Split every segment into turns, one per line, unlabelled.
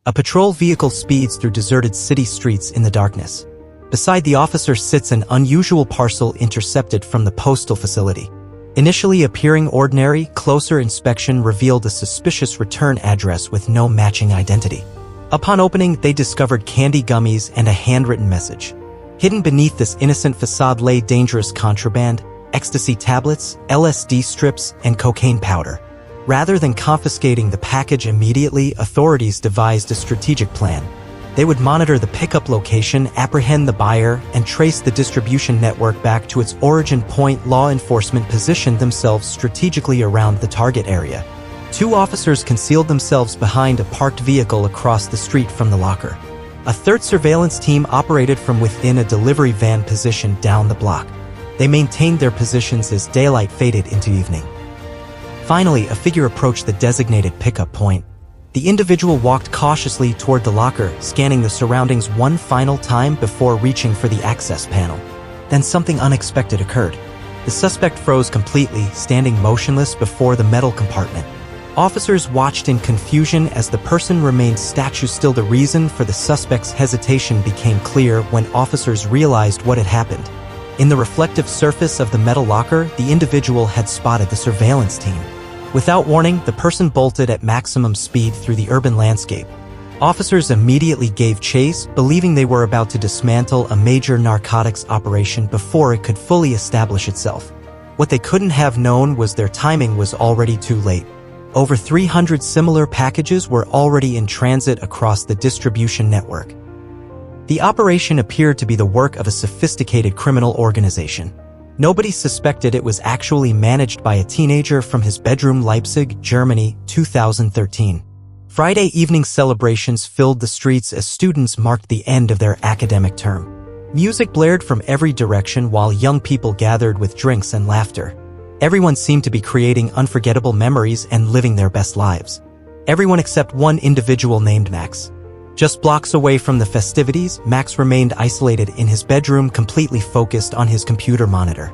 A patrol vehicle speeds through deserted city streets in the darkness. Beside the officer sits an unusual parcel intercepted from the postal facility. Initially appearing ordinary, closer inspection revealed a suspicious return address with no matching identity. Upon opening, they discovered candy gummies and a handwritten message. Hidden beneath this innocent facade lay dangerous contraband, ecstasy tablets, LSD strips, and cocaine powder. Rather than confiscating the package immediately, authorities devised a strategic plan. They would monitor the pickup location, apprehend the buyer, and trace the distribution network back to its origin point. Law enforcement positioned themselves strategically around the target area. 2 officers concealed themselves behind a parked vehicle across the street from the locker. A third surveillance team operated from within a delivery van positioned down the block. They maintained their positions as daylight faded into evening. Finally, a figure approached the designated pickup point. The individual walked cautiously toward the locker, scanning the surroundings one final time before reaching for the access panel. Then something unexpected occurred. The suspect froze completely, standing motionless before the metal compartment. Officers watched in confusion as the person remained statue still. The reason for the suspect's hesitation became clear when officers realized what had happened. In the reflective surface of the metal locker, the individual had spotted the surveillance team. Without warning, the person bolted at maximum speed through the urban landscape. Officers immediately gave chase, believing they were about to dismantle a major narcotics operation before it could fully establish itself. What they couldn't have known was their timing was already too late. Over 300 similar packages were already in transit across the distribution network. The operation appeared to be the work of a sophisticated criminal organization. Nobody suspected it was actually managed by a teenager from his bedroom. Leipzig, Germany, 2013. Friday evening celebrations filled the streets as students marked the end of their academic term. Music blared from every direction while young people gathered with drinks and laughter. Everyone seemed to be creating unforgettable memories and living their best lives. Everyone except one individual named Max. Just blocks away from the festivities, Max remained isolated in his bedroom, completely focused on his computer monitor.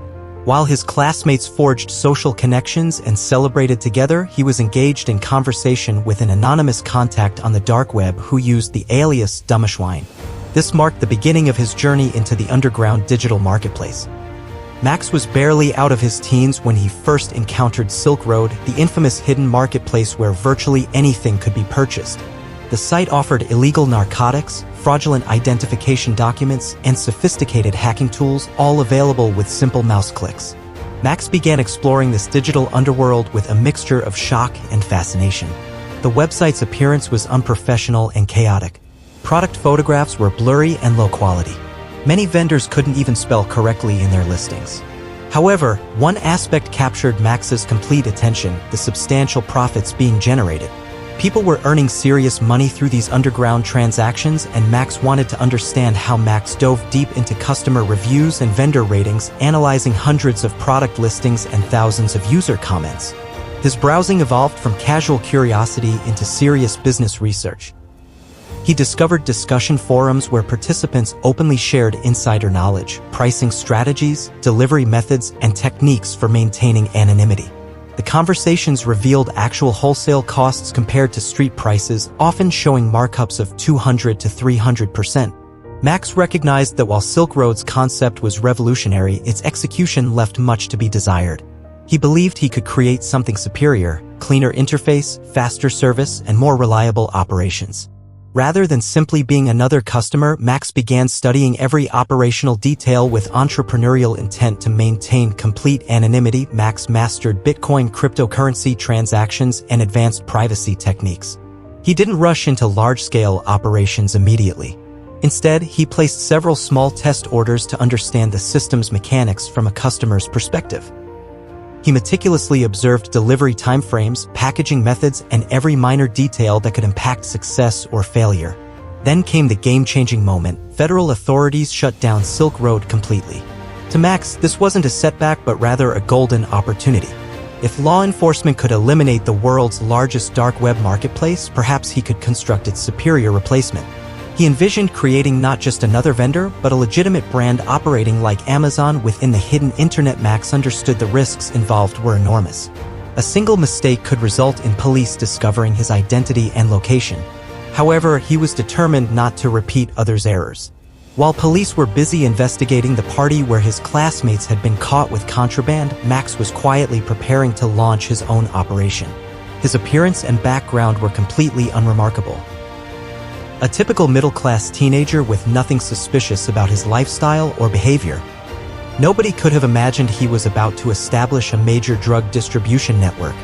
While his classmates forged social connections and celebrated together, he was engaged in conversation with an anonymous contact on the dark web who used the alias Dummerschwein. This marked the beginning of his journey into the underground digital marketplace. Max was barely out of his teens when he first encountered Silk Road, the infamous hidden marketplace where virtually anything could be purchased. The site offered illegal narcotics, fraudulent identification documents, and sophisticated hacking tools, all available with simple mouse clicks. Max began exploring this digital underworld with a mixture of shock and fascination. The website's appearance was unprofessional and chaotic. Product photographs were blurry and low quality. Many vendors couldn't even spell correctly in their listings. However, one aspect captured Max's complete attention: the substantial profits being generated. People were earning serious money through these underground transactions, and Max wanted to understand how. Max dove deep into customer reviews and vendor ratings, analyzing hundreds of product listings and thousands of user comments. His browsing evolved from casual curiosity into serious business research. He discovered discussion forums where participants openly shared insider knowledge, pricing strategies, delivery methods, and techniques for maintaining anonymity. The conversations revealed actual wholesale costs compared to street prices, often showing markups of 200 to 300%. Max recognized that while Silk Road's concept was revolutionary, its execution left much to be desired. He believed he could create something superior: cleaner interface, faster service, and more reliable operations. Rather than simply being another customer, Max began studying every operational detail with entrepreneurial intent to maintain complete anonymity. Max mastered Bitcoin cryptocurrency transactions and advanced privacy techniques. He didn't rush into large-scale operations immediately. Instead, he placed several small test orders to understand the system's mechanics from a customer's perspective. He meticulously observed delivery timeframes, packaging methods, and every minor detail that could impact success or failure. Then came the game-changing moment. Federal authorities shut down Silk Road completely. To Max, this wasn't a setback but rather a golden opportunity. If law enforcement could eliminate the world's largest dark web marketplace, perhaps he could construct its superior replacement. He envisioned creating not just another vendor, but a legitimate brand operating like Amazon within the hidden internet. Max understood the risks involved were enormous. A single mistake could result in police discovering his identity and location. However, he was determined not to repeat others' errors. While police were busy investigating the party where his classmates had been caught with contraband, Max was quietly preparing to launch his own operation. His appearance and background were completely unremarkable. A typical middle-class teenager with nothing suspicious about his lifestyle or behavior. Nobody could have imagined he was about to establish a major drug distribution network.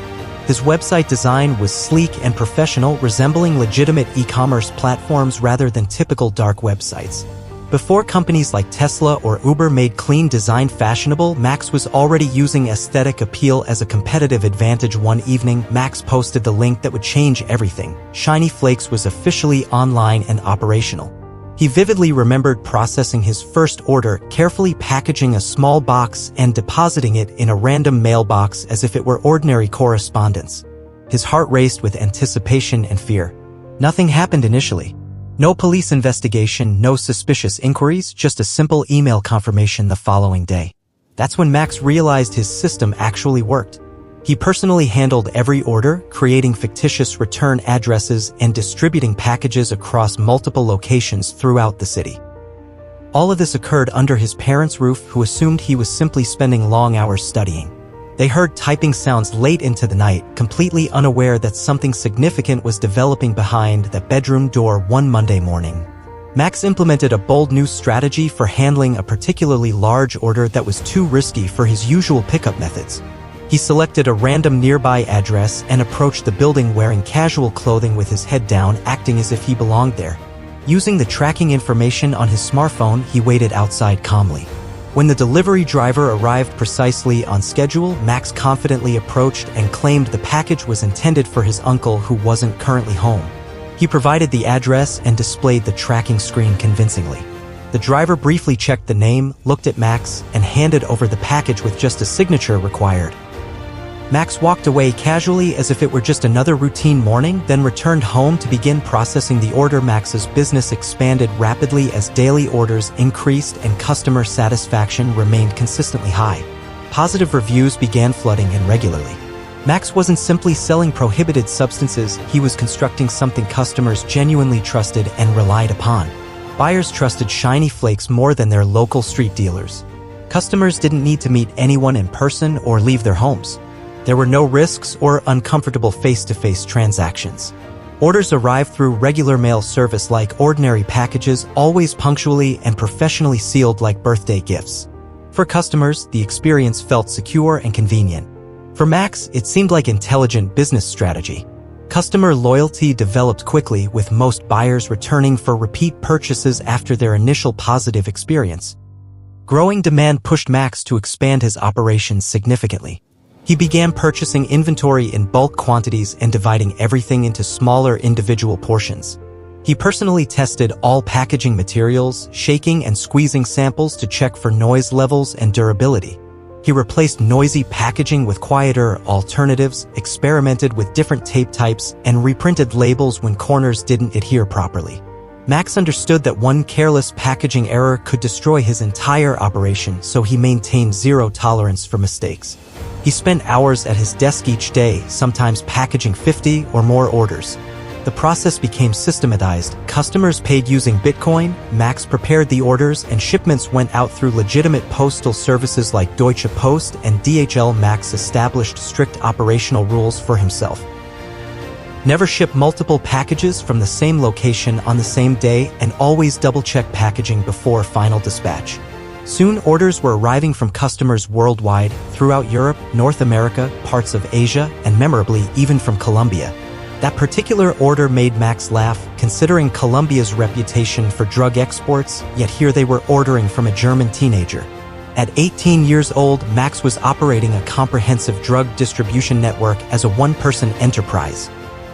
His website design was sleek and professional, resembling legitimate e-commerce platforms rather than typical dark websites. Before companies like Tesla or Uber made clean design fashionable, Max was already using aesthetic appeal as a competitive advantage. One evening, Max posted the link that would change everything. Shiny Flakes was officially online and operational. He vividly remembered processing his first order, carefully packaging a small box and depositing it in a random mailbox as if it were ordinary correspondence. His heart raced with anticipation and fear. Nothing happened initially. No police investigation, no suspicious inquiries, just a simple email confirmation the following day. That's when Max realized his system actually worked. He personally handled every order, creating fictitious return addresses and distributing packages across multiple locations throughout the city. All of this occurred under his parents' roof, who assumed he was simply spending long hours studying. They heard typing sounds late into the night, completely unaware that something significant was developing behind the bedroom door. One Monday morning, Max implemented a bold new strategy for handling a particularly large order that was too risky for his usual pickup methods. He selected a random nearby address and approached the building wearing casual clothing with his head down, acting as if he belonged there. Using the tracking information on his smartphone, he waited outside calmly. When the delivery driver arrived precisely on schedule, Max confidently approached and claimed the package was intended for his uncle who wasn't currently home. He provided the address and displayed the tracking screen convincingly. The driver briefly checked the name, looked at Max, and handed over the package with just a signature required. Max walked away casually as if it were just another routine morning, then returned home to begin processing the order. Max's business expanded rapidly as daily orders increased and customer satisfaction remained consistently high. Positive reviews began flooding in regularly. Max wasn't simply selling prohibited substances, he was constructing something customers genuinely trusted and relied upon. Buyers trusted Shiny Flakes more than their local street dealers. Customers didn't need to meet anyone in person or leave their homes. There were no risks or uncomfortable face-to-face transactions. Orders arrived through regular mail service like ordinary packages, always punctually and professionally sealed like birthday gifts. For customers, the experience felt secure and convenient. For Max, it seemed like intelligent business strategy. Customer loyalty developed quickly, with most buyers returning for repeat purchases after their initial positive experience. Growing demand pushed Max to expand his operations significantly. He began purchasing inventory in bulk quantities and dividing everything into smaller individual portions. He personally tested all packaging materials, shaking and squeezing samples to check for noise levels and durability. He replaced noisy packaging with quieter alternatives, experimented with different tape types, and reprinted labels when corners didn't adhere properly. Max understood that one careless packaging error could destroy his entire operation, so he maintained zero tolerance for mistakes. He spent hours at his desk each day, sometimes packaging 50 or more orders. The process became systematized. Customers paid using Bitcoin, Max prepared the orders, and shipments went out through legitimate postal services like Deutsche Post and DHL. Max established strict operational rules for himself. Never ship multiple packages from the same location on the same day, and always double-check packaging before final dispatch. Soon orders were arriving from customers worldwide, throughout Europe, North America, parts of Asia, and memorably even from Colombia. That particular order made Max laugh, considering Colombia's reputation for drug exports, yet here they were ordering from a German teenager. At 18 years old, Max was operating a comprehensive drug distribution network as a one-person enterprise.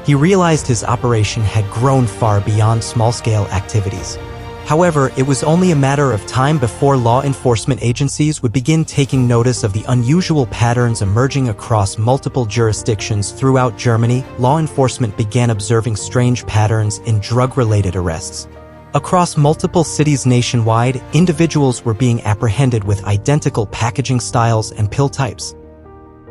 He realized his operation had grown far beyond small-scale activities. However, it was only a matter of time before law enforcement agencies would begin taking notice of the unusual patterns emerging across multiple jurisdictions throughout Germany. Law enforcement began observing strange patterns in drug-related arrests. Across multiple cities nationwide, individuals were being apprehended with identical packaging styles and pill types.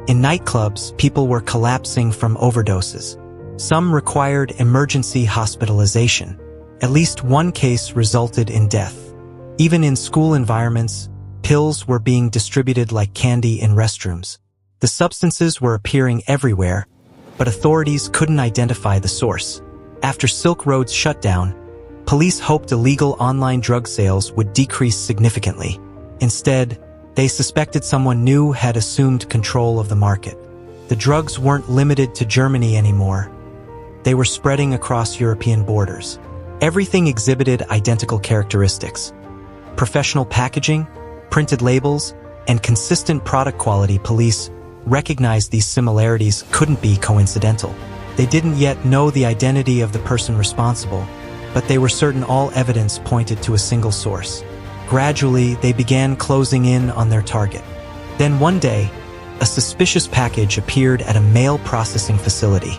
In nightclubs, people were collapsing from overdoses. Some required emergency hospitalization. At least one case resulted in death. Even in school environments, pills were being distributed like candy in restrooms. The substances were appearing everywhere, but authorities couldn't identify the source. After Silk Road's shutdown, police hoped illegal online drug sales would decrease significantly. Instead, they suspected someone new had assumed control of the market. The drugs weren't limited to Germany anymore. They were spreading across European borders. Everything exhibited identical characteristics. Professional packaging, printed labels, and consistent product quality. Police recognized these similarities couldn't be coincidental. They didn't yet know the identity of the person responsible, but they were certain all evidence pointed to a single source. Gradually, they began closing in on their target. Then one day, a suspicious package appeared at a mail processing facility.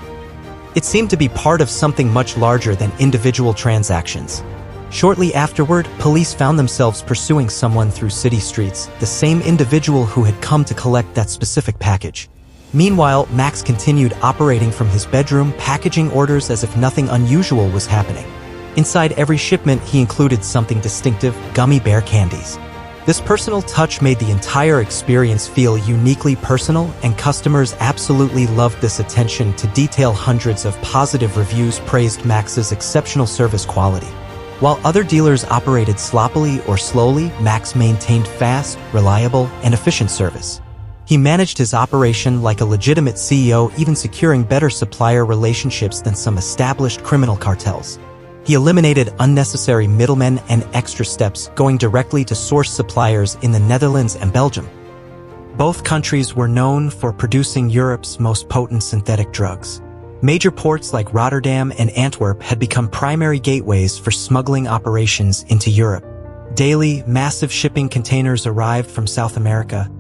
It seemed to be part of something much larger than individual transactions. Shortly afterward, police found themselves pursuing someone through city streets, the same individual who had come to collect that specific package. Meanwhile, Max continued operating from his bedroom, packaging orders as if nothing unusual was happening. Inside every shipment, he included something distinctive: gummy bear candies. This personal touch made the entire experience feel uniquely personal, and customers absolutely loved this attention to detail. Hundreds of positive reviews praised Max's exceptional service quality. While other dealers operated sloppily or slowly, Max maintained fast, reliable, and efficient service. He managed his operation like a legitimate CEO, even securing better supplier relationships than some established criminal cartels. He eliminated unnecessary middlemen and extra steps, going directly to source suppliers in the Netherlands and Belgium. Both countries were known for producing Europe's most potent synthetic drugs. Major ports like Rotterdam and Antwerp had become primary gateways for smuggling operations into Europe. Daily, massive shipping containers arrived from South America,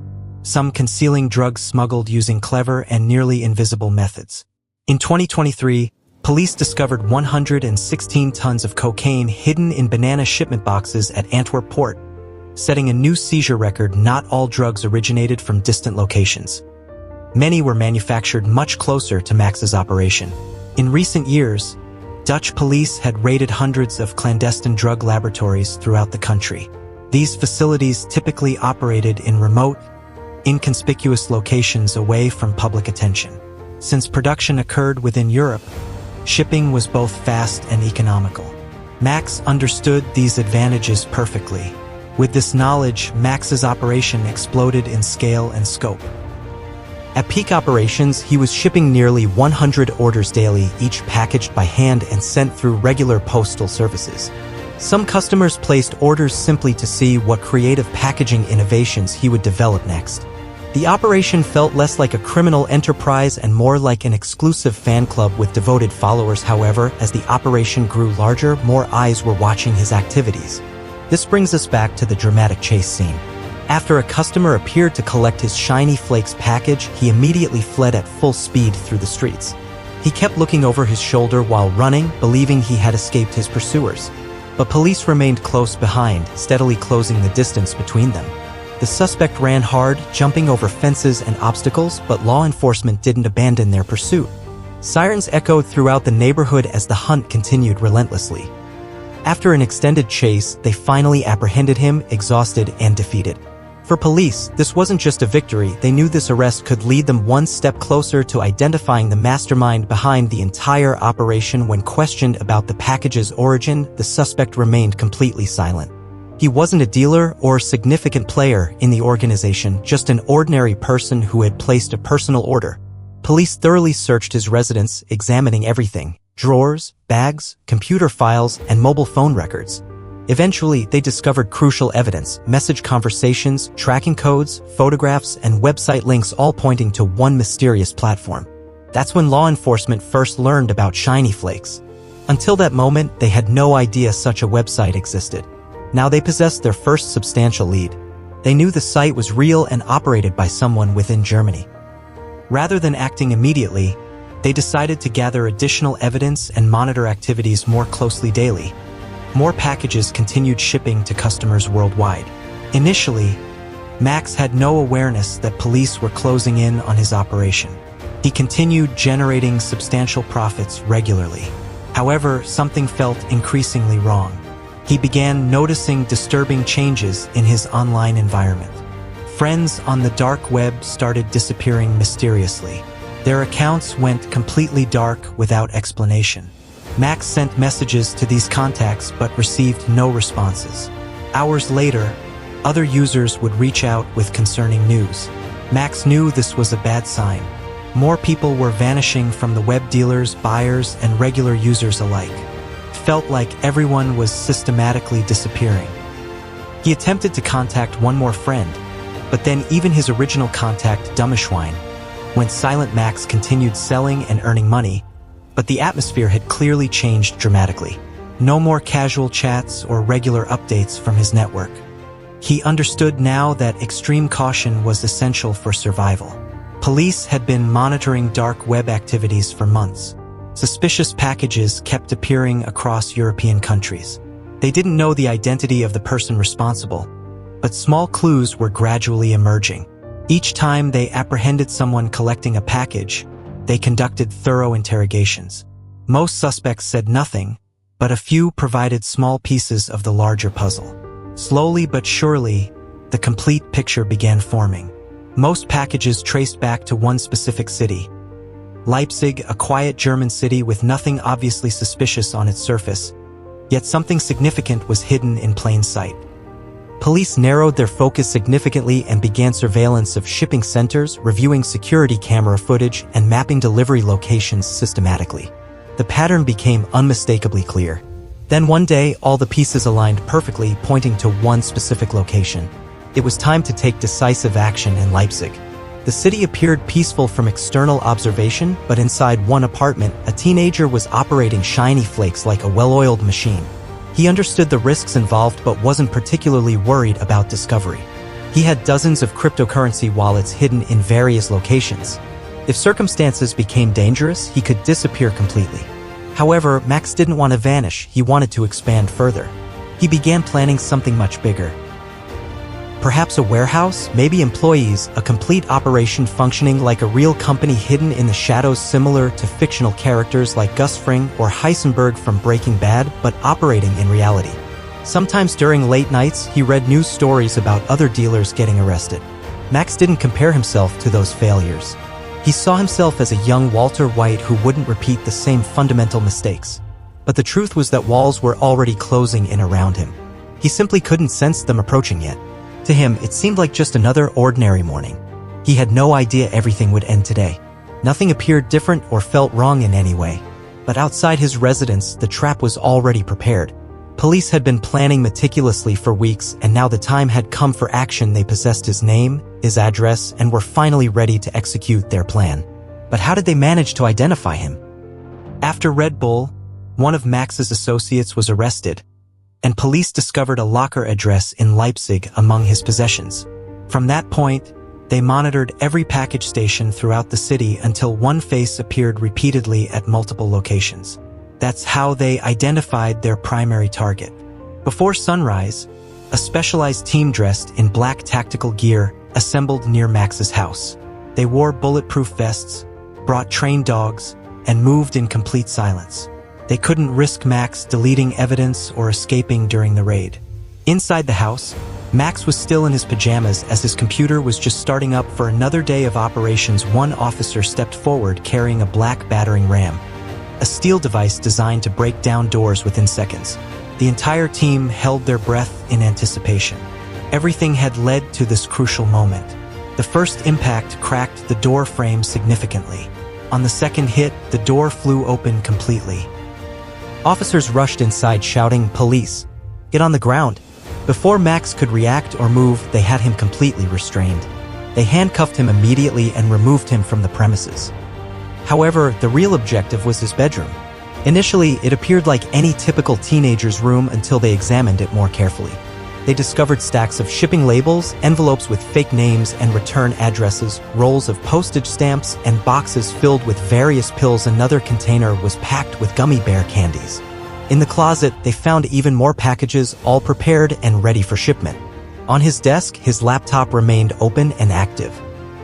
some concealing drugs smuggled using clever and nearly invisible methods. In 2023, police discovered 116 tons of cocaine hidden in banana shipment boxes at Antwerp port, setting a new seizure record. Not all drugs originated from distant locations. Many were manufactured much closer to Max's operation. In recent years, Dutch police had raided hundreds of clandestine drug laboratories throughout the country. These facilities typically operated in remote, inconspicuous locations away from public attention. Since production occurred within Europe, shipping was both fast and economical. Max understood these advantages perfectly. With this knowledge, Max's operation exploded in scale and scope. At peak operations, he was shipping nearly 100 orders daily, each packaged by hand and sent through regular postal services. Some customers placed orders simply to see what creative packaging innovations he would develop next. The operation felt less like a criminal enterprise and more like an exclusive fan club with devoted followers. However, as the operation grew larger, more eyes were watching his activities. This brings us back to the dramatic chase scene. After a customer appeared to collect his Shiny Flakes package, he immediately fled at full speed through the streets. He kept looking over his shoulder while running, believing he had escaped his pursuers. But police remained close behind, steadily closing the distance between them. The suspect ran hard, jumping over fences and obstacles, but law enforcement didn't abandon their pursuit. Sirens echoed throughout the neighborhood as the hunt continued relentlessly. After an extended chase, they finally apprehended him, exhausted and defeated. For police, this wasn't just a victory. They knew this arrest could lead them one step closer to identifying the mastermind behind the entire operation. When questioned about the package's origin, the suspect remained completely silent. He wasn't a dealer or significant player in the organization, just an ordinary person who had placed a personal order. Police thoroughly searched his residence, examining everything: drawers, bags, computer files, and mobile phone records. Eventually, they discovered crucial evidence: message conversations, tracking codes, photographs, and website links, all pointing to one mysterious platform. That's when law enforcement first learned about Shiny Flakes. Until that moment, they had no idea such a website existed. Now they possessed their first substantial lead. They knew the site was real and operated by someone within Germany. Rather than acting immediately, they decided to gather additional evidence and monitor activities more closely daily. More packages continued shipping to customers worldwide. Initially, Max had no awareness that police were closing in on his operation. He continued generating substantial profits regularly. However, something felt increasingly wrong. He began noticing disturbing changes in his online environment. Friends on the dark web started disappearing mysteriously. Their accounts went completely dark without explanation. Max sent messages to these contacts but received no responses. Hours later, other users would reach out with concerning news. Max knew this was a bad sign. More people were vanishing from the web dealers, buyers, and regular users alike. It felt like everyone was systematically disappearing. He attempted to contact one more friend, but then even his original contact, Dummschwein, went silent. Max continued selling and earning money, but the atmosphere had clearly changed dramatically. No more casual chats or regular updates from his network. He understood now that extreme caution was essential for survival. Police had been monitoring dark web activities for months. Suspicious packages kept appearing across European countries. They didn't know the identity of the person responsible, but small clues were gradually emerging. Each time they apprehended someone collecting a package, they conducted thorough interrogations. Most suspects said nothing, but a few provided small pieces of the larger puzzle. Slowly but surely, the complete picture began forming. Most packages traced back to one specific city. Leipzig, a quiet German city with nothing obviously suspicious on its surface, yet something significant was hidden in plain sight. Police narrowed their focus significantly and began surveillance of shipping centers, reviewing security camera footage, and mapping delivery locations systematically. The pattern became unmistakably clear. Then one day, all the pieces aligned perfectly, pointing to one specific location. It was time to take decisive action in Leipzig. The city appeared peaceful from external observation, but inside one apartment, a teenager was operating Shiny Flakes like a well-oiled machine. He understood the risks involved but wasn't particularly worried about discovery. He had dozens of cryptocurrency wallets hidden in various locations. If circumstances became dangerous, he could disappear completely. However, Max didn't want to vanish, he wanted to expand further. He began planning something much bigger. Perhaps a warehouse, maybe employees, a complete operation functioning like a real company hidden in the shadows, similar to fictional characters like Gus Fring or Heisenberg from Breaking Bad, but operating in reality. Sometimes during late nights, he read news stories about other dealers getting arrested. Max didn't compare himself to those failures. He saw himself as a young Walter White who wouldn't repeat the same fundamental mistakes. But the truth was that walls were already closing in around him. He simply couldn't sense them approaching yet. To him, it seemed like just another ordinary morning. He had no idea everything would end today. Nothing appeared different or felt wrong in any way. But outside his residence, the trap was already prepared. Police had been planning meticulously for weeks, and now the time had come for action. They possessed his name, his address, and were finally ready to execute their plan. But how did they manage to identify him? After Red Bull, one of Max's associates was arrested, and police discovered a locker address in Leipzig among his possessions. From that point, they monitored every package station throughout the city until one face appeared repeatedly at multiple locations. That's how they identified their primary target. Before sunrise, a specialized team dressed in black tactical gear assembled near Max's house. They wore bulletproof vests, brought trained dogs, and moved in complete silence. They couldn't risk Max deleting evidence or escaping during the raid. Inside the house, Max was still in his pajamas as his computer was just starting up for another day of operations. One officer stepped forward carrying a black battering ram, a steel device designed to break down doors within seconds. The entire team held their breath in anticipation. Everything had led to this crucial moment. The first impact cracked the door frame significantly. On the second hit, the door flew open completely. Officers rushed inside shouting, "Police! Get on the ground!" Before Max could react or move, they had him completely restrained. They handcuffed him immediately and removed him from the premises. However, the real objective was his bedroom. Initially, it appeared like any typical teenager's room until they examined it more carefully. They discovered stacks of shipping labels, envelopes with fake names and return addresses, rolls of postage stamps, and boxes filled with various pills. Another container was packed with gummy bear candies. In the closet, they found even more packages, all prepared and ready for shipment. On his desk, his laptop remained open and active.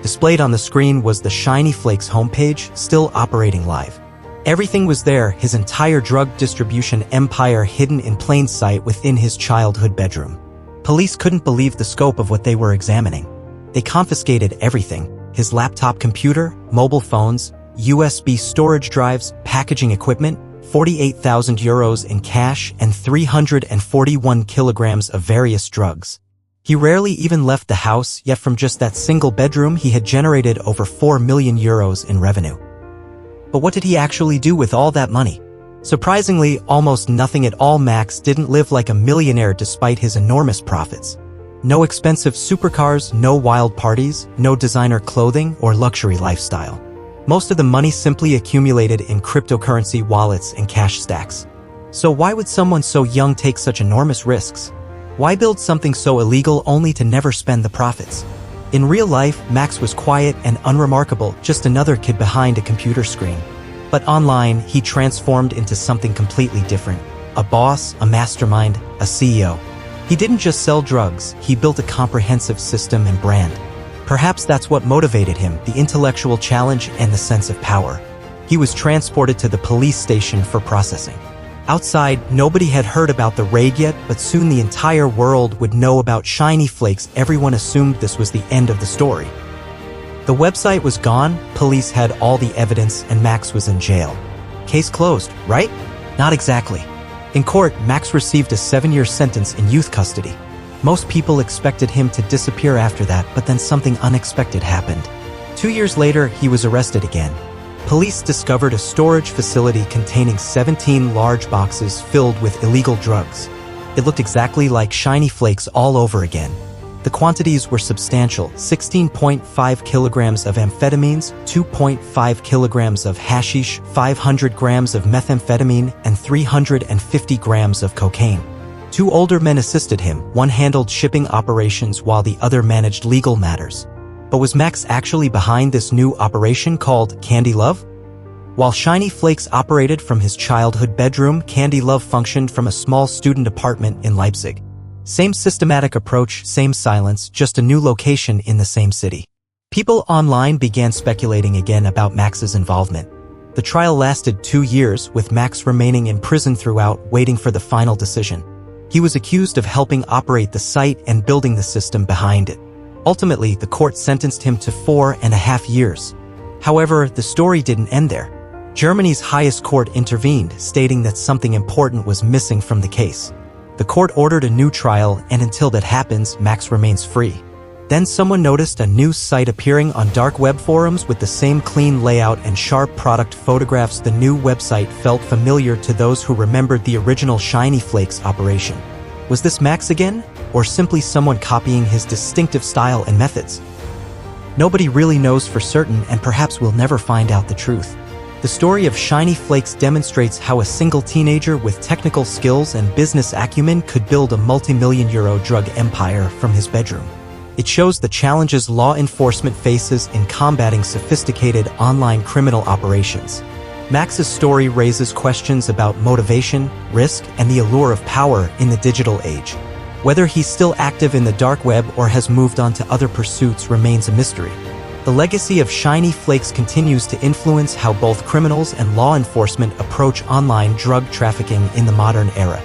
Displayed on the screen was the Shiny Flakes homepage, still operating live. Everything was there, his entire drug distribution empire hidden in plain sight within his childhood bedroom. Police couldn't believe the scope of what they were examining. They confiscated everything: his laptop computer, mobile phones, USB storage drives, packaging equipment, 48,000 euros in cash, and 341 kilograms of various drugs. He rarely even left the house, yet from just that single bedroom he had generated over 4 million euros in revenue. But what did he actually do with all that money? Surprisingly, almost nothing at all. Max didn't live like a millionaire despite his enormous profits. No expensive supercars, no wild parties, no designer clothing or luxury lifestyle. Most of the money simply accumulated in cryptocurrency wallets and cash stacks. So why would someone so young take such enormous risks? Why build something so illegal only to never spend the profits? In real life, Max was quiet and unremarkable, just another kid behind a computer screen. But online, he transformed into something completely different. A boss, a mastermind, a CEO. He didn't just sell drugs, he built a comprehensive system and brand. Perhaps that's what motivated him, the intellectual challenge and the sense of power. He was transported to the police station for processing. Outside, nobody had heard about the raid yet, but soon the entire world would know about Shiny Flakes. Everyone assumed this was the end of the story. The website was gone, police had all the evidence, and Max was in jail. Case closed, right? Not exactly. In court, Max received a 7-year sentence in youth custody. Most people expected him to disappear after that, but then something unexpected happened. 2 years later, he was arrested again. Police discovered a storage facility containing 17 large boxes filled with illegal drugs. It looked exactly like Shiny Flakes all over again. The quantities were substantial: 16.5 kilograms of amphetamines, 2.5 kilograms of hashish, 500 grams of methamphetamine, and 350 grams of cocaine. 2 older men assisted him, one handled shipping operations while the other managed legal matters. But was Max actually behind this new operation called Candy Love? While Shiny Flakes operated from his childhood bedroom, Candy Love functioned from a small student apartment in Leipzig. Same systematic approach, same silence, just a new location in the same city. People online began speculating again about Max's involvement. The trial lasted 2 years, with Max remaining in prison throughout, waiting for the final decision. He was accused of helping operate the site and building the system behind it. Ultimately, the court sentenced him to 4.5 years. However, the story didn't end there. Germany's highest court intervened, stating that something important was missing from the case. The court ordered a new trial, and until that happens, Max remains free. Then someone noticed a new site appearing on dark web forums with the same clean layout and sharp product photographs. The new website felt familiar to those who remembered the original Shiny Flakes operation. Was this Max again, or simply someone copying his distinctive style and methods? Nobody really knows for certain, and perhaps we'll never find out the truth. The story of Shiny Flakes demonstrates how a single teenager with technical skills and business acumen could build a multi-million-euro drug empire from his bedroom. It shows the challenges law enforcement faces in combating sophisticated online criminal operations. Max's story raises questions about motivation, risk, and the allure of power in the digital age. Whether he's still active in the dark web or has moved on to other pursuits remains a mystery. The legacy of Shiny Flakes continues to influence how both criminals and law enforcement approach online drug trafficking in the modern era.